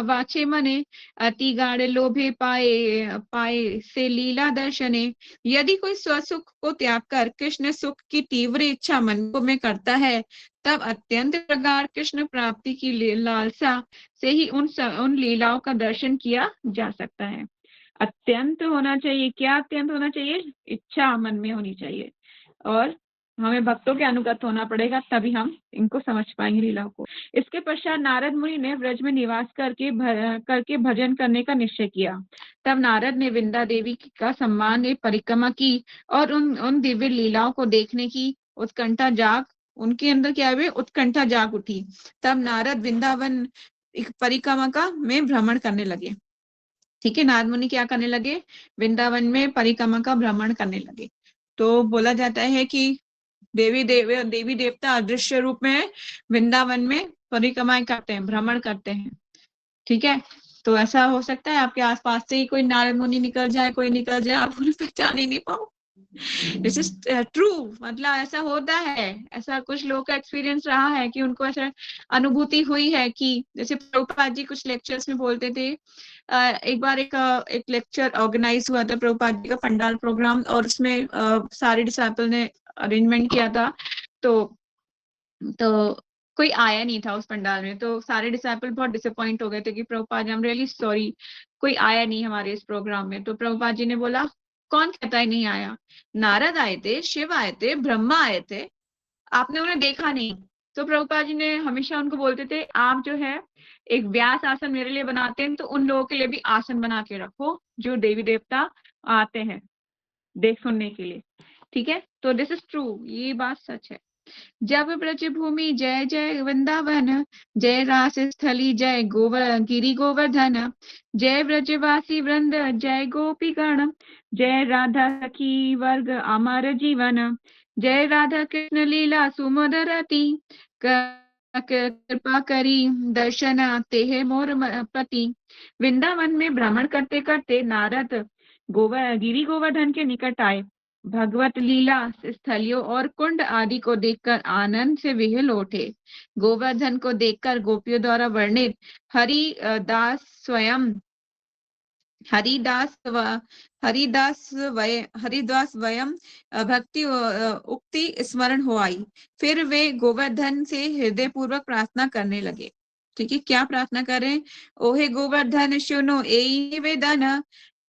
वाचे मने, अति गाढ़ लोभे पाए पाए से लीला दर्शने। यदि कोई स्वसुख को त्याग कर कृष्ण सुख की तीव्र इच्छा मन को में करता है, तब अत्यंत प्रगाढ़ कृष्ण प्राप्ति की लालसा से ही उन लीलाओं का दर्शन किया जा सकता है। अत्यंत होना चाहिए। क्या अत्यंत होना चाहिए? इच्छा मन में होनी चाहिए, और हमें भक्तों के अनुगत होना पड़ेगा, तभी हम इनको समझ पाएंगे लीलाओं को। इसके पश्चात नारद मुनि ने ब्रज में निवास करके भजन करने का निश्चय किया। तब नारद ने वृंदा देवी का सम्मान परिक्रमा की और उन दिव्य लीलाओं को देखने की उनके अंदर क्या हुए? उत्कंठा जाग उठी। तब नारद वृंदावन परिक्रमा का में भ्रमण करने लगे। ठीक है। नारद मुनि क्या करने लगे? वृंदावन में परिक्रमा का भ्रमण करने लगे। तो बोला जाता है कि देवी देवता अदृश्य रूप में वृंदावन में परिक्रमाएं करते हैं, भ्रमण करते हैं। ठीक है। तो ऐसा हो सकता है आपके आसपास से ही कोई नारद मुनि निकल जाए, कोई निकल जाए, आप उन्हें पहचान ही नहीं पाओ। दिस इज ट्रू, मतलब ऐसा होता है। ऐसा कुछ लोगों का एक्सपीरियंस रहा है कि उनको ऐसा अनुभूति हुई है कि जैसे प्रभुपाद जी कुछ लेक्चर्स में बोलते थे। एक बार एक लेक्चर ऑर्गेनाइज हुआ था प्रभुपाद जी का पंडाल प्रोग्राम, और उसमें सारे डिसाइपल ने अरेंजमेंट किया था। तो कोई आया नहीं था उस पंडाल में, तो सारे डिसाइपल बहुत डिसअपॉइंट हो गए थे कि Prabhupada ji, I am really sorry, कोई आया नहीं हमारे इस प्रोग्राम में। तो प्रभुपाद जी ने बोला, कौन कहता है नहीं आया? नारद आए थे, शिव आए थे, ब्रह्मा आए थे, आपने उन्हें देखा नहीं। तो प्रभुपाद जी ने हमेशा उनको बोलते थे, आप जो है एक व्यास आसन मेरे लिए बनाते हैं, तो उन लोगों के लिए भी आसन बना के रखो जो देवी देवता आते हैं देख सुनने के लिए। ठीक है। तो दिस इज ट्रू, ये बात सच है। जब ब्रज भूमि जय जय वृंदावन, जय रास स्थली जय गिरी गोवर्धन, जय ब्रजवासी वृंद जय गोपी गण, जय राधा सखी वर्ग अमर जीवन, जय राधा कृष्ण लीला सुमदरति, कृपा करी दर्शन तेहे मोर पति। वृंदावन में भ्रमण करते करते नारद गिरी गोवर्धन के निकट आए। भगवत लीला स्थलियों और कुंड आदि को देखकर आनंद से विह्वल उठे। गोवर्धन को देखकर गोपियों द्वारा वर्णित हरिदास वयम भक्ति उक्ति स्मरण हो आई। फिर वे गोवर्धन से हृदय पूर्वक प्रार्थना करने लगे। ठीक है। क्या प्रार्थना करें? ओहे गोवर्धन सुनो ए निवेदन,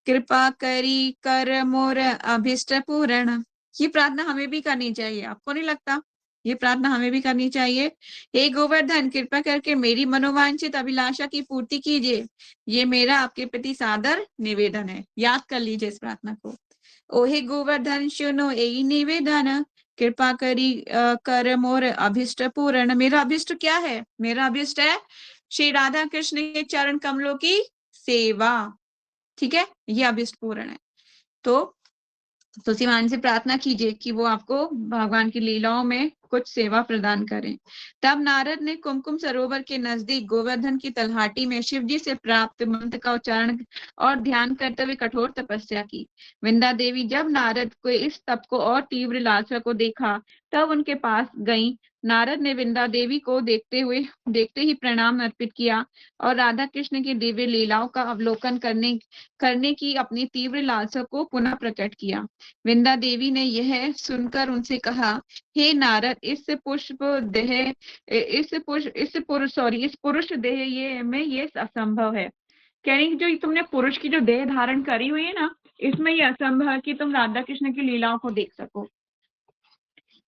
कृपा करी कर मोर अभिष्ट पूर्ण। ये प्रार्थना हमें भी करनी चाहिए, आपको नहीं लगता? ये प्रार्थना हमें भी करनी चाहिए। हे गोवर्धन, कृपा करके मेरी मनोवांछित अभिलाषा की पूर्ति कीजिए, ये मेरा आपके प्रति सादर निवेदन है। याद कर लीजिए इस प्रार्थना को। ओहे गोवर्धन सुनो यही निवेदन, कृपा करी कर मोर अभिष्ट पूर्ण। मेरा अभिष्ट क्या है? मेरा अभिष्ट है श्री राधा कृष्ण के चरण कमलों की सेवा। ठीक है। ये अभिष्ट पूर्ण है। तो तुलसीमान से प्रार्थना कीजिए कि वो आपको भगवान की लीलाओं में कुछ सेवा प्रदान करें। तब नारद ने कुमकुम सरोवर के नजदीक गोवर्धन की तलहाटी में शिव जी से प्राप्त मंत्र का उच्चारण और ध्यान करते हुए कठोर तपस्या की। वृंदा देवी जब नारद को इस तप को और तीव्र लालसा को देखा, तब उनके पास गई। नारद ने वृंदा देवी को देखते ही प्रणाम अर्पित किया और राधा कृष्ण की दिव्य लीलाओं का अवलोकन करने की अपनी तीव्र लालसा को पुनः प्रकट किया। वृंदा देवी ने यह सुनकर उनसे कहा, हे नारद, इस पुरुष देह ये असंभव है। कह रही जो तुमने पुरुष की जो देह धारण करी हुई है ना, इसमें ये असंभव है कि तुम राधा कृष्ण की लीलाओं को देख सको।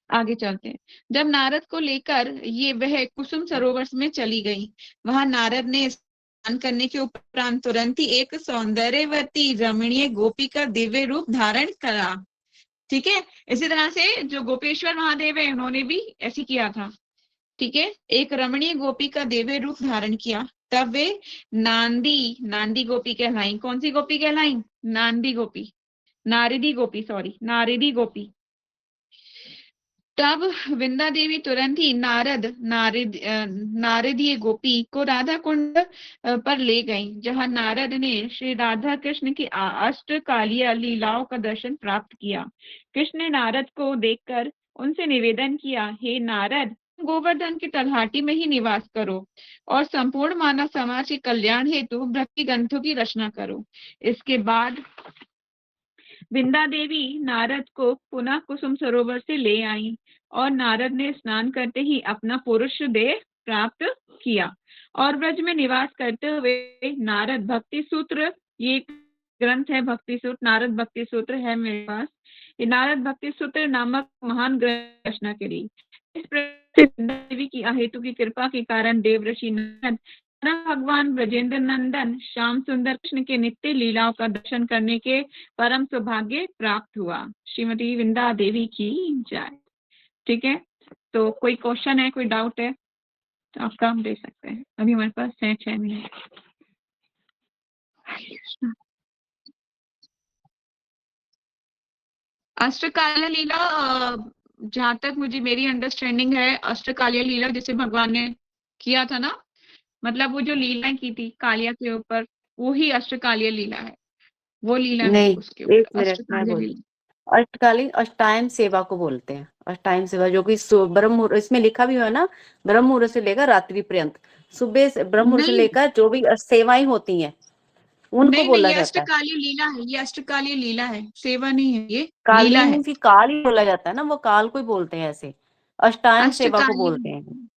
आगे चलते हैं। जब नारद को लेकर वह कुसुम सरोवर में चली गई, वहां नारद ने स्नान करने के उपरांत तुरंत ही एक सौंदर्यवती रमणीय गोपी का दिव्य रूप धारण करा। ठीक है। इसी तरह से जो गोपेश्वर महादेव है, उन्होंने भी ऐसी किया था। ठीक है। एक रमणीय गोपी का दिव्य रूप धारण किया। तब वे नांदी गोपी कहलाई। कौन सी गोपी कहलाई? नांदी गोपी, नारदी गोपी, तब वृंदा देवी तुरंत ही नारदीय गोपी को राधा कुंड पर ले गईं, जहां नारद ने श्री राधा कृष्ण की अष्टकालीय लीलाओं का दर्शन प्राप्त किया। कृष्ण ने नारद को देखकर उनसे निवेदन किया, हे नारद, गोवर्धन की तलहटी में ही निवास करो और संपूर्ण मानव समाज के कल्याण हेतु भक्ति ग्रंथों की रचना करो। इसके बाद वृंदा देवी नारद को पुनः कुसुम सरोवर से ले आई और नारद ने स्नान करते ही अपना पुरुष देह प्राप्त किया और ब्रज में निवास करते हुए नारद भक्ति सूत्र, ये ग्रंथ है भक्ति सूत्र, नारद भक्ति सूत्र है मेरे पास, ये नारद भक्ति सूत्र नामक महान ग्रंथ रचना करी। इस देवी की अहेतु की कृपा के कारण देवऋषि नारद भगवान ब्रजेंद्र नंदन श्याम सुंदर कृष्ण के नित्य लीलाओं का दर्शन करने के परम सौभाग्य प्राप्त हुआ। श्रीमती वृंदा देवी की जय। ठीक है, तो कोई क्वेश्चन है, कोई डाउट है तो आप काम दे सकते हैं। अभी हमारे पास है 6 मिनट। अष्टकालीय लीला, जहां तक मुझे मेरी अंडरस्टैंडिंग है, अष्टकालीय लीला जैसे भगवान ने किया था ना, मतलब वो जो लीलाएं की थी कालिया के ऊपर, वो ही अष्टकालीय लीला है, वो लीला नहीं नहीं, उसके एक ऊपर मिनट मैं अष्टकालीय बोल, लीला। अष्टकालीन अष्टायम सेवा को बोलते हैं। अष्टायम सेवा जो कि ब्रह्म मुहूर्त, इसमें लिखा भी है ना, ब्रह्म मुहूर्त से लेकर रात्रि पर्यंत, सुबह से ब्रह्म मुहूर्त से नहीं लेकर जो भी सेवाएं होती हैं उनको नहीं नहीं, बोला ये जाता है। अष्टकालीय लीला है, ये अष्टकालीय लीला है, सेवा नहीं है, ये लीला कालीन है। मीन्स की काल ही बोला जाता है ना, वो काल को ही बोलते हैं ऐसे, अष्टायम सेवा को अष्टकालीय बोलते हैं।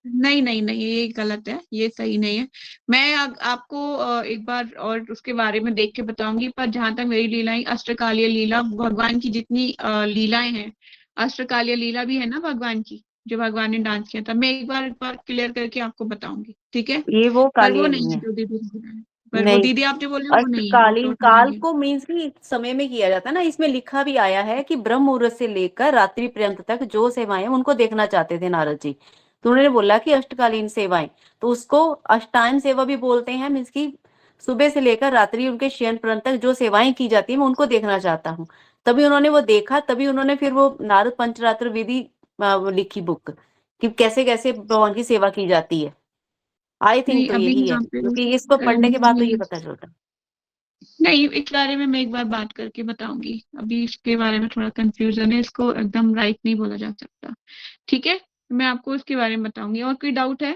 नहीं नहीं नहीं, ये गलत है, ये सही नहीं है। मैं आपको एक बार और उसके बारे में देख के बताऊंगी, पर जहां तक मेरी लीलाएं, अष्टकालीय लीला भगवान की जितनी लीलाएं हैं, अष्टकालीय लीला भी है ना भगवान की, जो भगवान ने डांस किया था, मैं एक बार क्लियर करके आपको बताऊंगी, ठीक है। ये वो पर वो कालीन नहीं है है। जो दीदी ने बोला है, पर वो नहीं, दीदी आप जो बोले वो नहीं है, वो अष्टकालीन टोटली काल नहीं है। को मीन्स की समय में किया जाता है ना, इसमें लिखा भी आया है कि ब्रह्म मुहूर्त से लेकर रात्रि पर्यंत तक जो सेवाएं हैं उनको देखना चाहते थे नारद जी, तो उन्होंने बोला कि अष्टकालीन सेवाएं, तो उसको अष्टायन सेवा भी बोलते हैं। मीन्स की सुबह से लेकर रात्रि उनके शयन पर्यंत तक जो सेवाएं की जाती है मैं उनको देखना चाहता हूँ। तभी उन्होंने वो देखा, तभी उन्होंने फिर वो नारद पंचरात्र विधि लिखी बुक, कि कैसे कैसे भगवान की सेवा की जाती है। आई थिंक नहीं तो अभी यही है, यहाँ पे क्योंकि इसको पढ़ने के बाद तो ये नहीं, पता चलता है। नहीं इस बारे में मैं एक बार बात करके बताऊंगी, अभी इसके बारे में थोड़ा कंफ्यूजन है, इसको एकदम राइट नहीं बोला जा सकता, ठीक है। मैं आपको इसके बारे में बताऊंगी। और कोई डाउट है?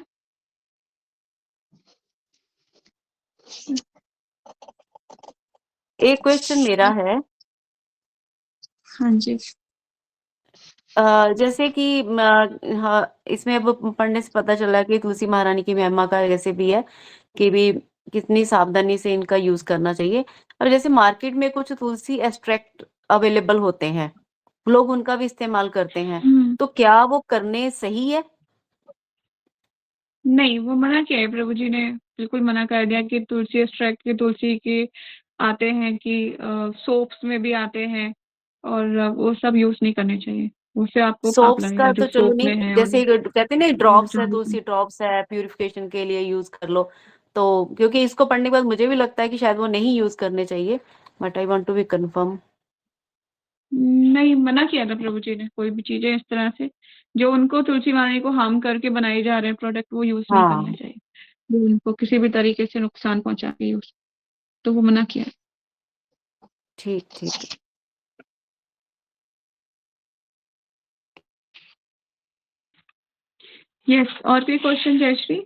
एक क्वेश्चन मेरा है, हाँ जी। जैसे कि हाँ, इसमें अब पढ़ने से पता चला कि तुलसी महारानी की महिमा का जैसे भी है कि भी कितनी सावधानी से इनका यूज करना चाहिए। और जैसे मार्केट में कुछ तुलसी एक्सट्रैक्ट अवेलेबल होते हैं, लोग उनका भी इस्तेमाल करते हैं, तो क्या वो करने सही है? नहीं, वो मना किया है, प्रभु जी ने बिल्कुल मना कर दिया कि तुलसी एक्सट्रैक्ट के, तुलसी के आते हैं कि सोप्स में भी आते हैं, और वो सब यूज नहीं करने चाहिए, उससे आपको पाप सोप्स का लगेगा जो तो चलो सोप में नहीं, है। और जैसे कहते हैं ना ड्रॉप्स है, जो तुलसी ड्रॉप्स है, प्यूरिफिकेशन के लिए यूज कर लो, तो क्योंकि इसको पढ़ने के बाद मुझे भी लगता है कि शायद वो नहीं यूज करने चाहिए, but I want to be confirm. नहीं, मना किया था प्रभु जी ने, कोई भी चीजें इस तरह से जो उनको तुलसी माने को हार्म करके बनाए जा रहे हैं प्रोडक्ट, वो यूज नहीं करने हाँ, चाहिए, जो उनको किसी भी तरीके से नुकसान पहुंचा के यूज, तो वो मना किया है। ठीक ठीक। यस, और कोई क्वेश्चन जयश्री?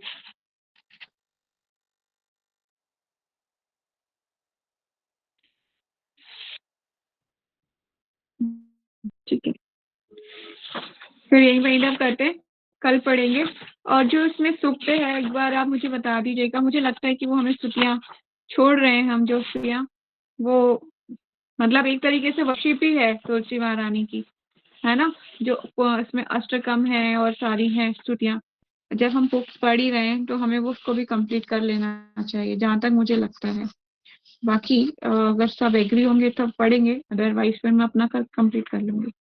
ठीक है, फिर यही वाइंड अप करते हैं, कल पढ़ेंगे। और जो इसमें सूक्त है, एक बार आप मुझे बता दीजिएगा, मुझे लगता है कि वो हमें स्तुतियां छोड़ रहे हैं, हम जो स्तुतियां, वो मतलब एक तरीके से वर्शिप ही है तुलसी महारानी की, है ना, जो इसमें अष्टकम है और सारी हैं स्तुतियां, जब हम बुक्स पढ़ ही रहे हैं तो हमें वो उसको भी कंप्लीट कर लेना चाहिए, जहां तक मुझे लगता है। बाकी अगर सब एग्री होंगे तब पढ़ेंगे, अदरवाइज फिर मैं अपना कंप्लीट कर लूंगी,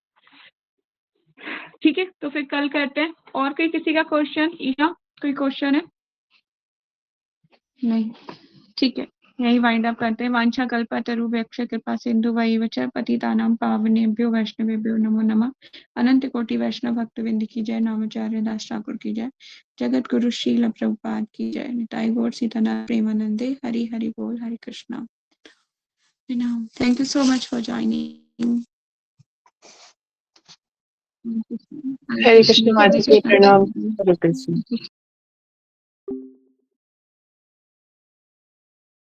ठीक है। तो फिर कल करते हैं। और कोई किसी का क्वेश्चन? ईशा, कोई क्वेश्चन है? नहीं, ठीक है। यही वाइंड अप करते हैं। वांछा कल्पतरुभ्यश्च कृपा सिंधु वैवच पतितानां पावनेभ्यो वैष्णवेभ्यो नमो नमः। अनंत कोटि वैष्णव भक्त विंद की जय। नामाचार्य दास ठाकुर की जय। जगत गुरु श्रील प्रभुपाद की जय। निताई गौर सीतानाथ प्रेमानंदे। हरि हरि बोल। हरे Krishna. Thank you so much for joining. हरे कृष्ण माता जी, प्रणाम। हरे कृष्ण।